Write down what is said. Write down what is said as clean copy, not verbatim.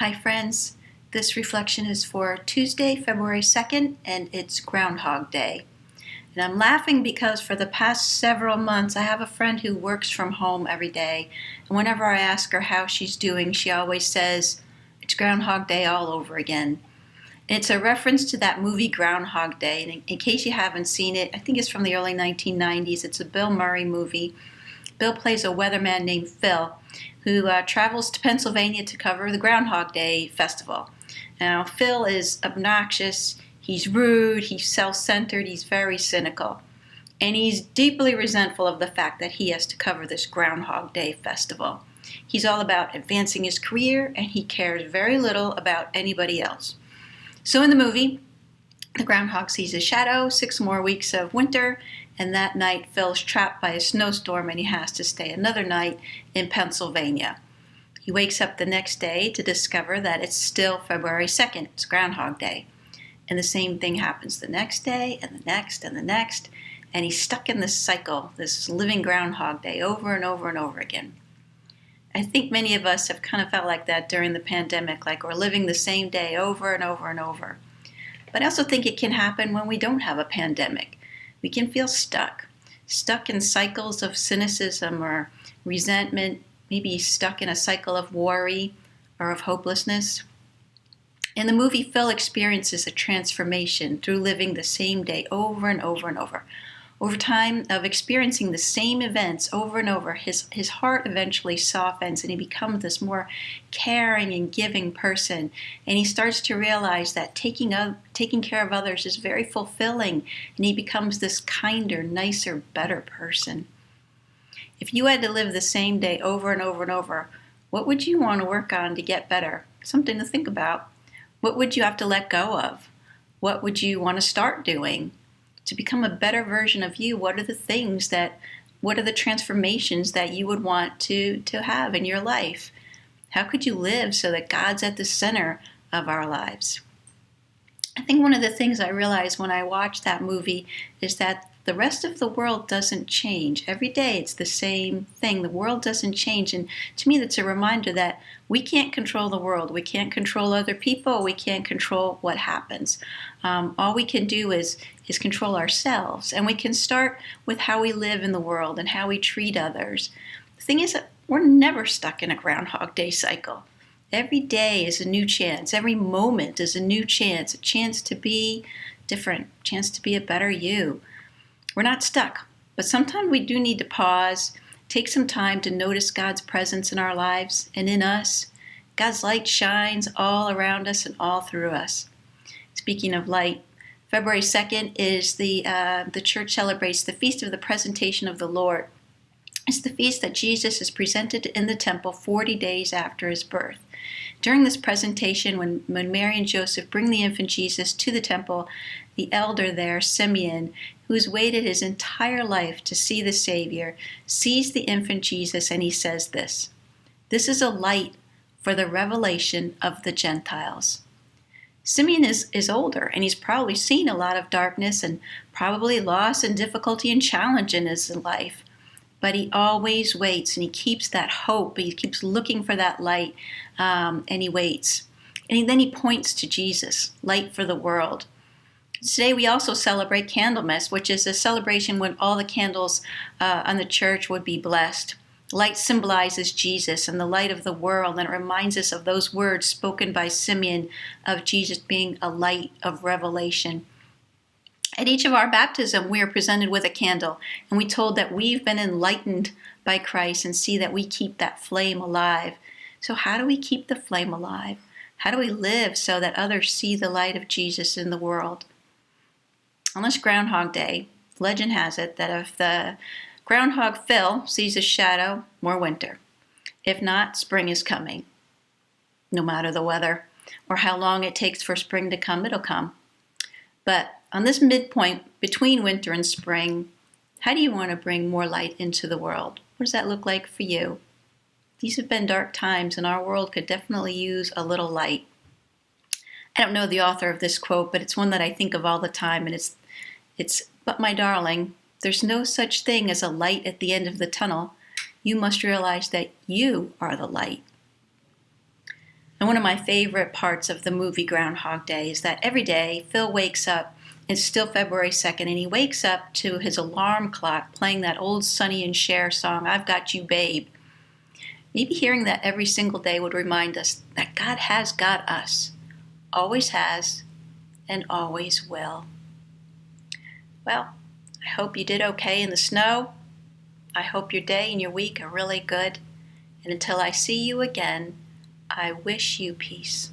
Hi friends, this reflection is for Tuesday, February 2nd, and it's Groundhog Day. And I'm laughing because for the past several months I have a friend who works from home every day, and whenever I ask her how she's doing, she always says, "It's Groundhog Day all over again." And it's a reference to that movie Groundhog Day, and in case you haven't seen it, I think it's from the early 1990s. It's a Bill Murray movie. Bill plays a weatherman named Phil who travels to Pennsylvania to cover the Groundhog Day festival. Now, Phil is obnoxious, he's rude, he's self-centered, he's very cynical. And he's deeply resentful of the fact that he has to cover this Groundhog Day festival. He's all about advancing his career, and he cares very little about anybody else. So in the movie, the groundhog sees his shadow, 6 more weeks of winter, and that night Phil's trapped by a snowstorm and he has to stay another night in Pennsylvania. He wakes up the next day to discover that it's still February 2nd, it's Groundhog Day. And the same thing happens the next day and the next and the next, and he's stuck in this cycle, this living Groundhog Day over and over and over again. I think many of us have kind of felt like that during the pandemic, like we're living the same day over and over and over. But I also think it can happen when we don't have a pandemic. We can feel stuck in cycles of cynicism or resentment, maybe stuck in a cycle of worry or of hopelessness. In the movie, Phil experiences a transformation through living the same day over and over and over. Over time of experiencing the same events over and over, his heart eventually softens and he becomes this more caring and giving person. And he starts to realize that taking care of others is very fulfilling, and he becomes this kinder, nicer, better person. If you had to live the same day over and over and over, what would you want to work on to get better? Something to think about. What would you have to let go of? What would you want to start doing? To become a better version of you, what are the transformations that you would want to have in your life? How could you live so that God's at the center of our lives? I think one of the things I realized when I watched that movie is that the rest of the world doesn't change. Every day it's the same thing. The world doesn't change. And to me, that's a reminder that we can't control the world. We can't control other people. We can't control what happens. All we can do is control ourselves. And we can start with how we live in the world and how we treat others. The thing is that we're never stuck in a Groundhog Day cycle. Every day is a new chance. Every moment is a new chance, a chance to be different, a chance to be a better you. We're not stuck, but sometimes we do need to pause, take some time to notice God's presence in our lives and in us. God's light shines all around us and all through us. Speaking of light, February 2nd is the church celebrates the Feast of the Presentation of the Lord. It's the feast that Jesus is presented in the temple 40 days after his birth. During this presentation, when Mary and Joseph bring the infant Jesus to the temple, the elder there, Simeon, who's waited his entire life to see the Savior, sees the infant Jesus and he says this: "This is a light for the revelation of the Gentiles." Simeon is older, and he's probably seen a lot of darkness and probably loss and difficulty and challenge in his life. But he always waits, and he keeps that hope. He keeps looking for that light, and he waits. And then he points to Jesus, light for the world. Today we also celebrate Candlemas, which is a celebration when all the candles on the church would be blessed. Light symbolizes Jesus and the light of the world, and it reminds us of those words spoken by Simeon of Jesus being a light of revelation. At each of our baptism, we are presented with a candle, and we're told that we've been enlightened by Christ and see that we keep that flame alive. So how do we keep the flame alive? How do we live so that others see the light of Jesus in the world? On this Groundhog Day, legend has it that if the groundhog Phil sees his shadow, more winter. If not, spring is coming. No matter the weather or how long it takes for spring to come, it'll come. But on this midpoint between winter and spring, how do you want to bring more light into the world? What does that look like for you? These have been dark times, and our world could definitely use a little light. I don't know the author of this quote, but it's one that I think of all the time, and it's "But my darling, there's no such thing as a light at the end of the tunnel. You must realize that you are the light." And one of my favorite parts of the movie Groundhog Day is that every day Phil wakes up, it's still February 2nd, and he wakes up to his alarm clock playing that old Sonny and Cher song, I've Got You Babe. Maybe hearing that every single day would remind us that God has got us, always has, and always will. Well, I hope you did okay in the snow. I hope your day and your week are really good. And until I see you again, I wish you peace.